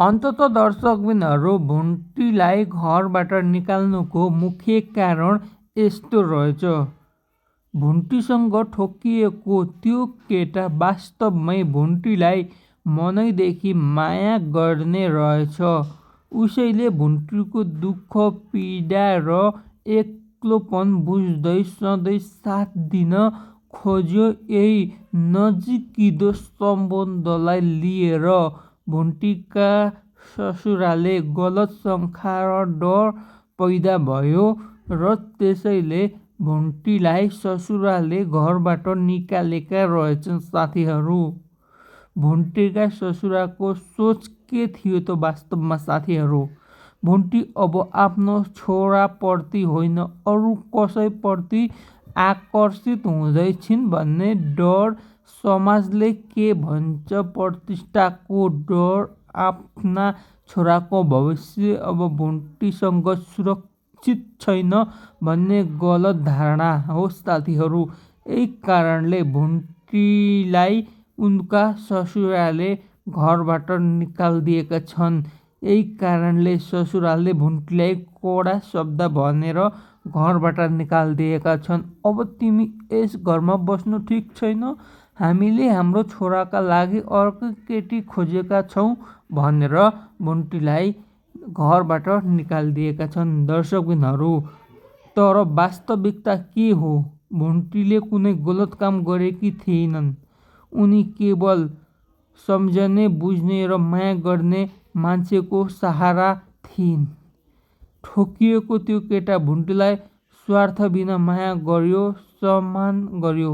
अन्तत दर्शकबिनहरू भुन्टीलाई घरबाट निकाल्नुको मुख्य कारण यस्तो रहेछ। भुन्टीसँग ठोकिएको त्यो केटा वास्तवमै भुन्टीलाई मनैदेखि माया गर्ने रहेछ। उसैले भुन्टीको दुःख पीडा र एक्लोपन बुझ्दै सधैँ साथ दिन खोज्यो। यही नजिकिदो सम्बन्धलाई लिएर भुन्टीका ससुराले गलत शङ्का र डर पैदा भयो र त्यसैले भुन्टीलाई ससुराले घरबाट निकालेका रहेछन्। साथीहरू, भुन्टीका ससुराको सोच के थियो त वास्तवमा साथीहरू? भुन्टी अब आफ्नो छोराप्रति होइन अरू कसैप्रति आकर्षित हुँदैछिन् भन्ने डर, समाजले के भन्छ प्रतिष्ठाको डर, आफ्ना छोराको भविष्य अब भुन्टीसँग सुरक्षित छैन भन्ने गलत धारणा हो। साथीहरू, यही कारणले भुन्टीलाई उनका ससुराले घरबाट निकालिदिएका छन्। यही कारणले ससुराले भुन्टीलाई कडा शब्द भनेर घरबाट निकालिदिएका छन्। अब तिमी यस घरमा बस्नु ठिक छैन, हामीले हाम्रो छोराका लागि अर्को केटी खोजेका छौँ भनेर भुन्टीलाई घरबाट निकालिदिएका छन्। दर्शकबिनहरू, तर वास्तविकता के हो? भुन्टीले कुनै गलत काम गरेकी थिएनन्। उनी केवल सम्झने, बुझ्ने र माया गर्ने मान्छेको सहारा थिइन्। ठोकिएको त्यो केटा भुन्टीलाई स्वार्थबिना माया गर्यो, सम्मान गर्यो।